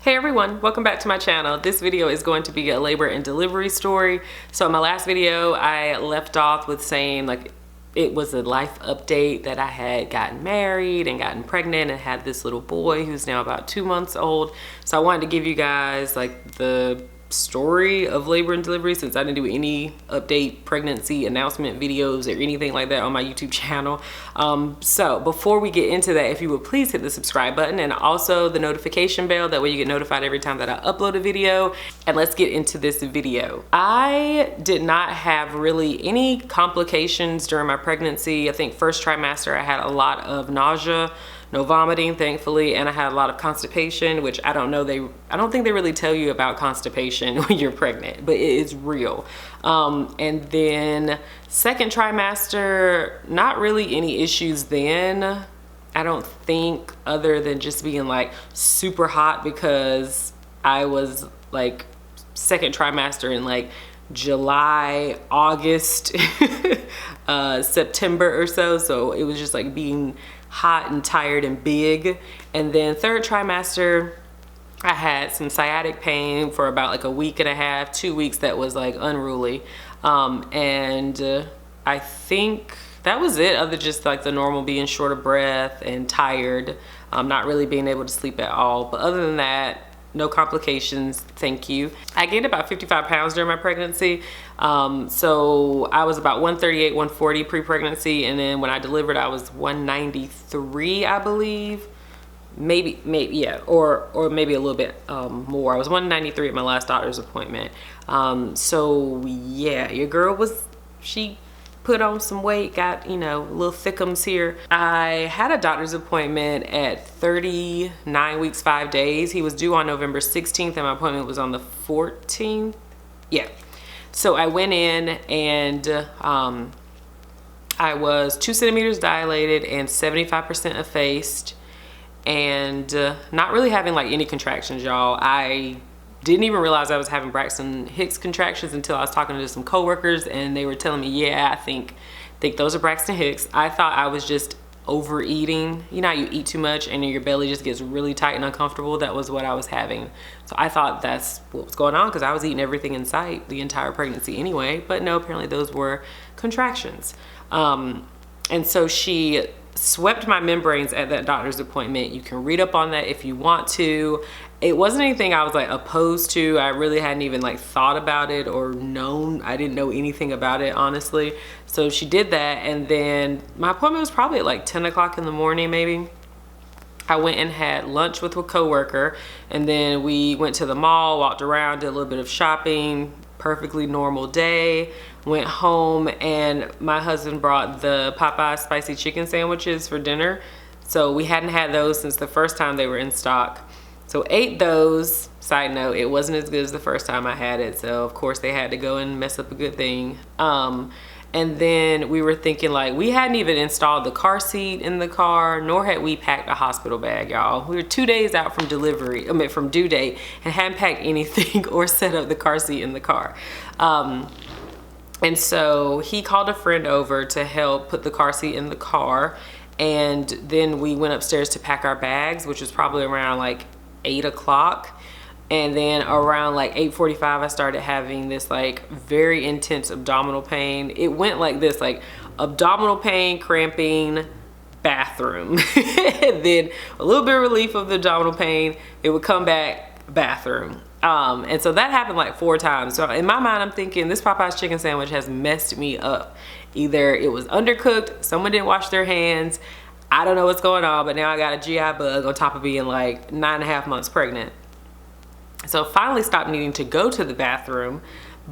Hey everyone, welcome back to my channel. This video is going to be a labor and delivery story. So in my last video, I left off with saying like it was a life update that I had gotten married and gotten pregnant and had this little boy who's now about 2 months old. So I wanted to give you guys like the story of labor and delivery since I didn't do any update pregnancy announcement videos or anything like that on my YouTube channel. So before we get into that, if you would please hit the subscribe button and also the notification bell, that way you get notified every time that I upload a video. And let's get into this video. I did not have really any complications during my pregnancy. I think first trimester I had a lot of nausea, no vomiting, thankfully, and I had a lot of constipation, which I don't think they really tell you about constipation when you're pregnant, but it is real. And then second trimester, not really any issues then. I don't think, other than just being like super hot because I was like second trimester in like July, August, September or so. So it was just like being hot and tired and big. And then third trimester, I had some sciatic pain for about like a week and a half, 2 weeks, that was like unruly. I think that was it, other just like the normal being short of breath and tired, not really being able to sleep at all. But other than that, no complications, thank you. I gained about 55 pounds during my pregnancy. So I was about 138, 140 pre-pregnancy. And then when I delivered, I was 193, I believe. Maybe, yeah, or maybe a little bit more. I was 193 at my last doctor's appointment. So yeah, your girl she put on some weight, got, you know, little thickums here. I had a doctor's appointment at 39 weeks, 5 days. He was due on November 16th and my appointment was on the 14th. Yeah. So I went in and I was 2 centimeters dilated and 75% effaced and not really having like any contractions, y'all. I didn't even realize I was having Braxton Hicks contractions until I was talking to some coworkers and they were telling me, yeah, I think those are Braxton Hicks. I thought I was just overeating. You know how you eat too much and your belly just gets really tight and uncomfortable? That was what I was having. So I thought that's what was going on because I was eating everything in sight the entire pregnancy anyway. But no, apparently those were contractions. And so she swept my membranes at that doctor's appointment. You can read up on that if you want to. It wasn't anything I was like opposed to. I really hadn't even like thought about it or known. I didn't know anything about it, honestly. So she did that, and then my appointment was probably at like 10 o'clock in the morning maybe. I went and had lunch with a coworker, and then we went to the mall, walked around, did a little bit of shopping. Perfectly normal day. Went home and my husband brought the Popeyes spicy chicken sandwiches for dinner. So we hadn't had those since the first time they were in stock. So ate those. Side note, it wasn't as good as the first time I had it. So of course they had to go and mess up a good thing. And then we were thinking like, we hadn't even installed the car seat in the car, nor had we packed a hospital bag, y'all. We were 2 days out from from due date, and hadn't packed anything or set up the car seat in the car. And so he called a friend over to help put the car seat in the car. And then we went upstairs to pack our bags, which was probably around like 8 o'clock. And then around like 8:45, I started having this like very intense abdominal pain. It went like this, like abdominal pain, cramping, bathroom. And then a little bit of relief of the abdominal pain. It would come back, bathroom. And so that happened like 4 times. So in my mind, I'm thinking this Popeye's chicken sandwich has messed me up. Either it was undercooked, someone didn't wash their hands. I don't know what's going on, but now I got a GI bug on top of being like 9.5 months pregnant. So finally stopped needing to go to the bathroom,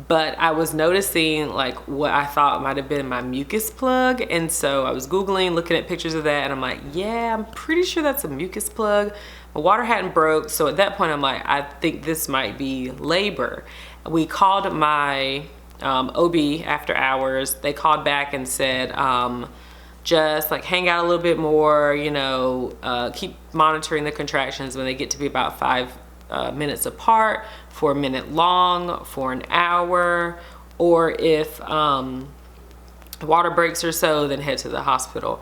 but I was noticing like what I thought might have been my mucus plug. And so I was Googling, looking at pictures of that, and I'm like, yeah, I'm pretty sure that's a mucus plug. My water hadn't broke. So at that point, I'm like, I think this might be labor. We called my OB after hours. They called back and said, just like hang out a little bit more, you know, keep monitoring the contractions when they get to be about 5 minutes apart, for a minute long, for an hour, or if water breaks or so, then head to the hospital.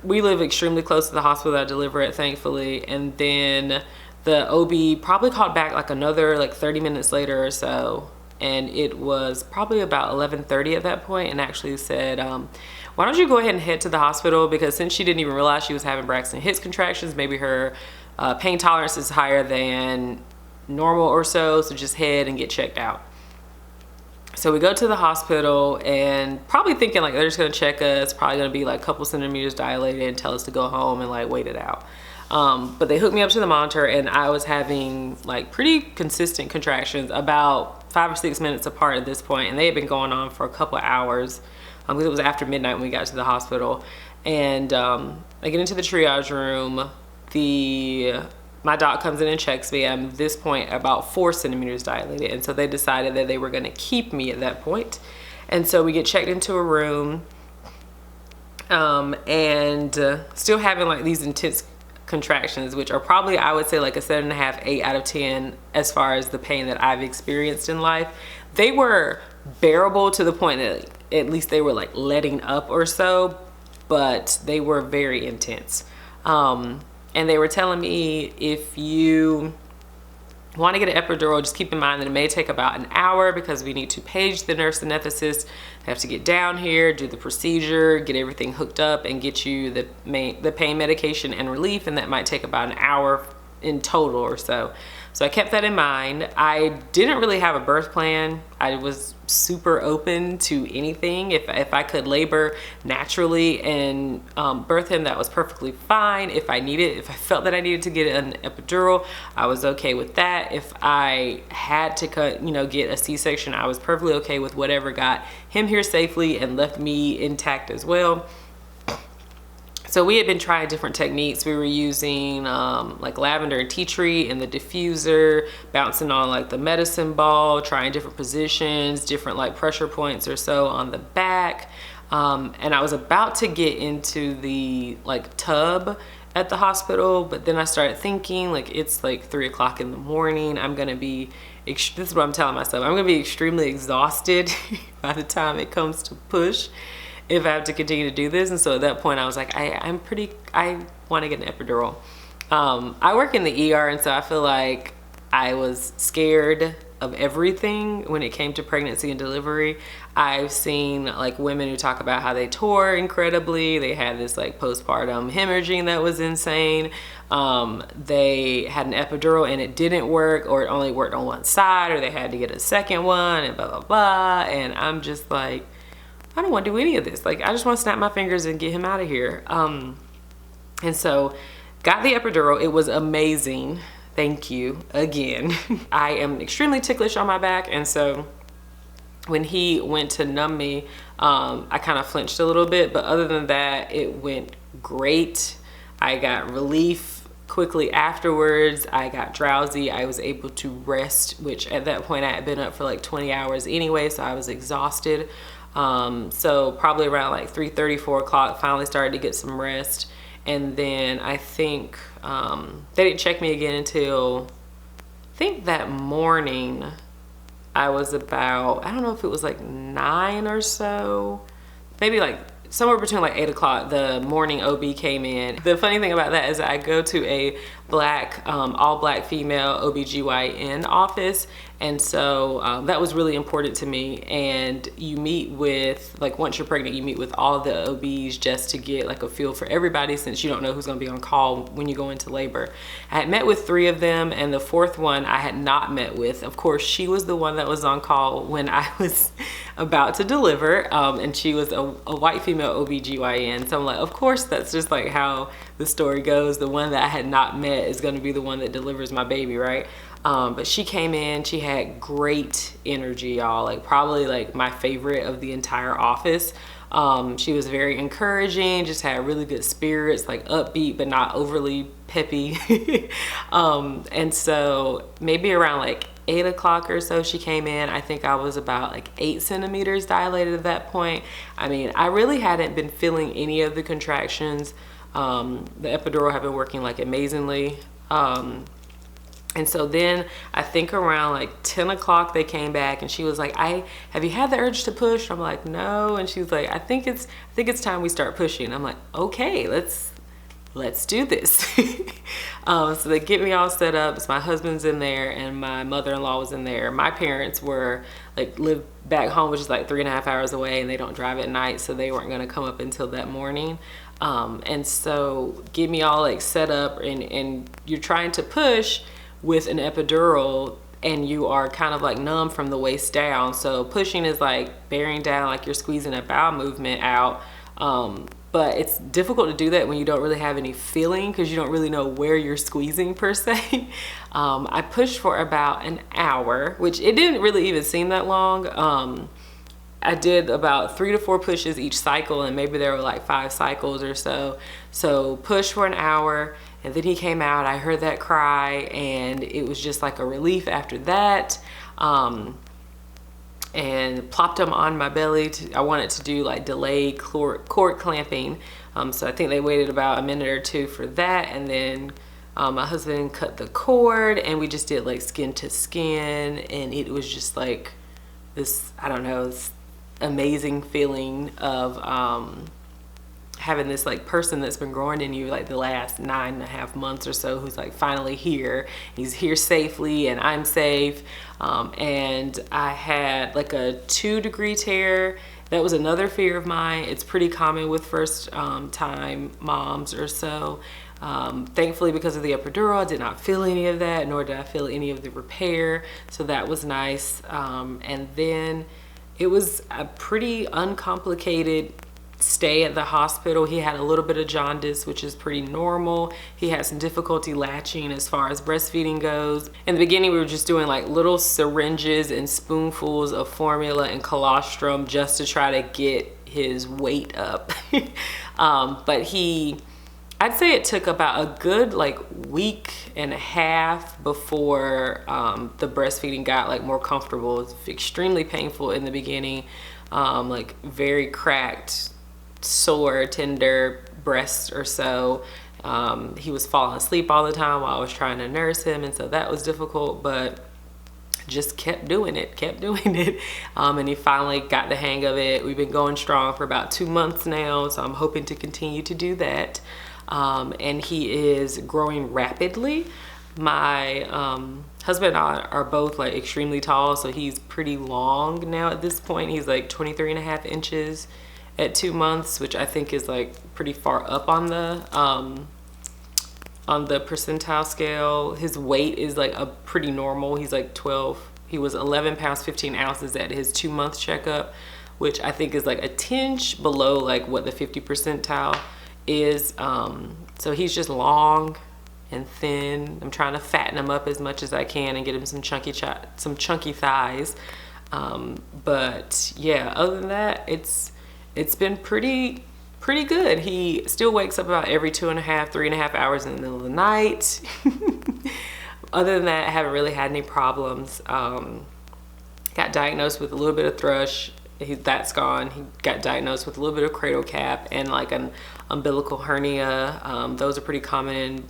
We live extremely close to the hospital that I deliver at, thankfully. And then The OB probably called back like another like 30 minutes later or so, and it was probably about 11:30 at that point, and actually said, why don't you go ahead and head to the hospital, because since she didn't even realize she was having Braxton Hicks contractions, maybe her pain tolerance is higher than normal or so just head and get checked out. So we go to the hospital and probably thinking like they're just gonna check us, probably gonna be like a couple centimeters dilated and tell us to go home and like wait it out. But they hooked me up to the monitor, and I was having like pretty consistent contractions, about 5 or 6 minutes apart at this point, and they had been going on for a couple of hours, because it was after midnight when we got to the hospital. And I get into the triage room. My doc comes in and checks me. I'm at this point about 4 centimeters dilated, and so they decided that they were going to keep me at that point. And so we get checked into a room, and still having like these intense contractions, which are probably, I would say, like a 7.5, 8 out of 10 as far as the pain that I've experienced in life. They were bearable to the point that at least they were like letting up or so, but they were very intense. And they were telling me, if you want to get an epidural, just keep in mind that it may take about an hour, because we need to page the nurse anesthetist. They have to get down here, do the procedure, get everything hooked up, and get you the pain medication and relief, and that might take about an hour in total or so. So I kept that in mind. I didn't really have a birth plan. I was super open to anything. If I could labor naturally and birth him, that was perfectly fine. If I felt that I needed to get an epidural, I was okay with that. If I had to get a C-section, I was perfectly okay with whatever got him here safely and left me intact as well. So we had been trying different techniques. We were using like lavender and tea tree in the diffuser, bouncing on like the medicine ball, trying different positions, different like pressure points or so on the back. And I was about to get into the like tub at the hospital, but then I started thinking, like, it's like 3 o'clock in the morning. I'm gonna be, this is what I'm telling myself, I'm gonna be extremely exhausted by the time it comes to push, if I have to continue to do this. And so at that point I was like, I want to get an epidural. I work in the ER, and so I feel like I was scared of everything when it came to pregnancy and delivery. I've seen like women who talk about how they tore incredibly. They had this like postpartum hemorrhaging that was insane. They had an epidural and it didn't work, or it only worked on one side, or they had to get a second one, and blah, blah, blah. And I'm just like, I don't want to do any of this. Like, I just want to snap my fingers and get him out of here. And so got the epidural. It was amazing. Thank you again. I am extremely ticklish on my back, and so when he went to numb me, I kind of flinched a little bit, but other than that, it went great. I got relief quickly afterwards. I got drowsy. I was able to rest, which at that point I had been up for like 20 hours anyway, so I was exhausted. So probably around like 3:30, 4 o'clock, finally started to get some rest. And then I think they didn't check me again until, I think that morning I was about, I don't know if it was like 9 or so, maybe like somewhere between like 8 o'clock, the morning OB came in. The funny thing about that is I go to a black, all black female OBGYN office. And so that was really important to me. And you meet with, like, once you're pregnant, you meet with all the OBs just to get like a feel for everybody, since you don't know who's gonna be on call when you go into labor. I had met with 3 of them, and the 4th one I had not met with. Of course, she was the one that was on call when I was about to deliver, and she was a white female OBGYN. So I'm like, of course, that's just like how the story goes. The one that I had not met is gonna be the one that delivers my baby, right? But she came in, she had great energy, y'all, like probably like my favorite of the entire office. She was very encouraging, just had really good spirits, like upbeat, but not overly peppy. And so maybe around like 8 o'clock or so she came in. I think I was about like 8 centimeters dilated at that point. I mean, I really hadn't been feeling any of the contractions. The epidural had been working like amazingly. And so then I think around like 10 o'clock they came back, and she was like, have you had the urge to push? I'm like, no. And she was like, I think it's time we start pushing. I'm like, okay, let's let's do this. So they get me all set up. So my husband's in there and my mother-in-law was in there. My parents were like, live back home, which is like 3.5 hours away, and they don't drive at night, so they weren't gonna come up until that morning. And so get me all like set up, and you're trying to push with an epidural and you are kind of like numb from the waist down. So pushing is like bearing down, like you're squeezing a bowel movement out. But it's difficult to do that when you don't really have any feeling, because you don't really know where you're squeezing per se. I pushed for about an hour, which it didn't really even seem that long. I did about 3 to 4 pushes each cycle, and maybe there were like 5 cycles or so. So push for an hour, and then he came out. I heard that cry, and it was just like a relief after that. And plopped him on my belly. I wanted to do like delayed cord clamping. So I think they waited about a minute or 2 for that. And then my husband cut the cord, and we just did like skin to skin. And it was just like this, I don't know, this amazing feeling of having this like person that's been growing in you like the last 9.5 months or so, who's like finally here. He's here safely, and I'm safe. And I had like a 2-degree tear. That was another fear of mine. It's pretty common with first time moms or so. Thankfully, because of the epidural, I did not feel any of that, nor did I feel any of the repair. So that was nice. And then it was a pretty uncomplicated stay at the hospital. He had a little bit of jaundice, which is pretty normal. He had some difficulty latching as far as breastfeeding goes. In the beginning, we were just doing like little syringes and spoonfuls of formula and colostrum just to try to get his weight up. But I'd say it took about a good like 1.5 weeks before the breastfeeding got like more comfortable. It was extremely painful in the beginning, like very cracked, sore, tender breasts or so. He was falling asleep all the time while I was trying to nurse him, and so that was difficult, but just kept doing it. And he finally got the hang of it. We've been going strong for about 2 months now, so I'm hoping to continue to do that. And he is growing rapidly. My husband and I are both like extremely tall, so he's pretty long now at this point. He's like 23.5 inches at 2 months, which I think is like pretty far up on the percentile scale. His weight is like a pretty normal. He's like 12. He was 11 pounds 15 ounces at his 2-month checkup, which I think is like a tinge below like what the 50 percentile is. So he's just long and thin. I'm trying to fatten him up as much as I can and get him some chunky thighs. But yeah, other than that, it's been pretty good. He still wakes up about every 3.5 hours in the middle of the night. Other than that, I haven't really had any problems. Got diagnosed with a little bit of thrush. That's gone. He got diagnosed with a little bit of cradle cap and like an umbilical hernia. Those are pretty common in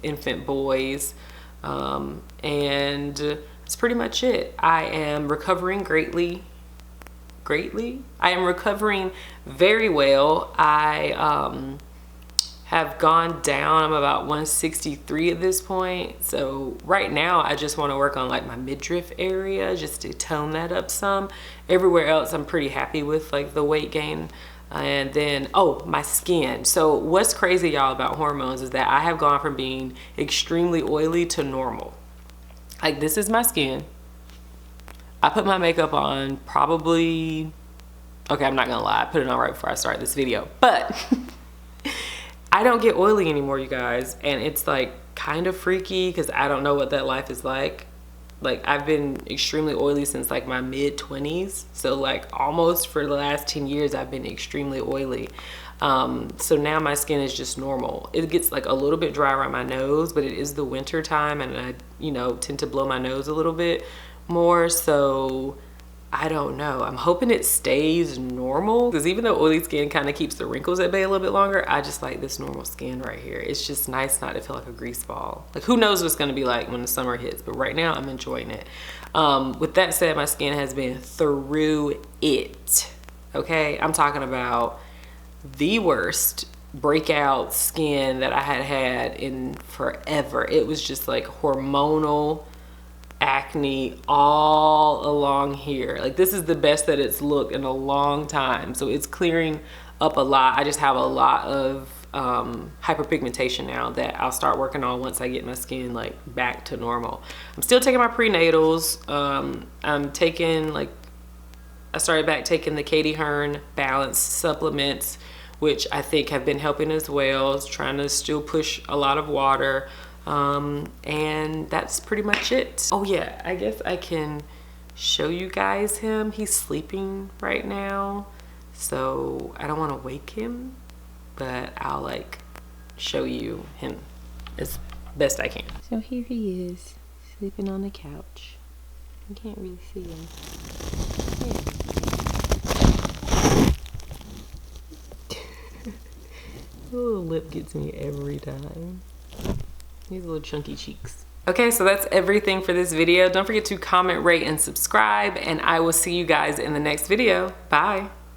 infant boys. And that's pretty much it. I am recovering greatly. I am recovering very well. I have gone down. I'm about 163 at this point. So right now I just want to work on like my midriff area just to tone that up some. Everywhere else I'm pretty happy with like the weight gain. And then, oh, my skin. So what's crazy, y'all, about hormones is that I have gone from being extremely oily to normal. Like, this is my skin. I put my makeup on probably, okay, I'm not gonna lie, I put it on right before I start this video, but I don't get oily anymore, you guys. And it's like kind of freaky because I don't know what that life is like. Like, I've been extremely oily since like my mid-20s. So like almost for the last 10 years, I've been extremely oily. So now my skin is just normal. It gets like a little bit dry around my nose, but it is the winter time and I, tend to blow my nose a little bit more. So I don't know. I'm hoping it stays normal because even though oily skin kind of keeps the wrinkles at bay a little bit longer, I just like this normal skin right here. It's just nice not to feel like a grease ball. Like, who knows what's gonna be like when the summer hits, but right now I'm enjoying it. With that said, my skin has been through it, okay? I'm talking about the worst breakout skin that I had in forever. It was just like hormonal acne all along here. Like, this is the best that it's looked in a long time. So it's clearing up a lot. I just have a lot of hyperpigmentation now that I'll start working on once I get my skin like back to normal. I'm still taking my prenatals. I'm taking like, I started back taking the Katie Hearn Balance supplements, which I think have been helping as well. Trying to still push a lot of water. And that's pretty much it. Oh yeah, I guess I can show you guys him. He's sleeping right now, so I don't want to wake him, but I'll like show you him as best I can. So here he is, sleeping on the couch. You can't really see him. The little lip gets me every time. These little chunky cheeks. Okay, so that's everything for this video. Don't forget to comment, rate, and subscribe, and I will see you guys in the next video. Bye.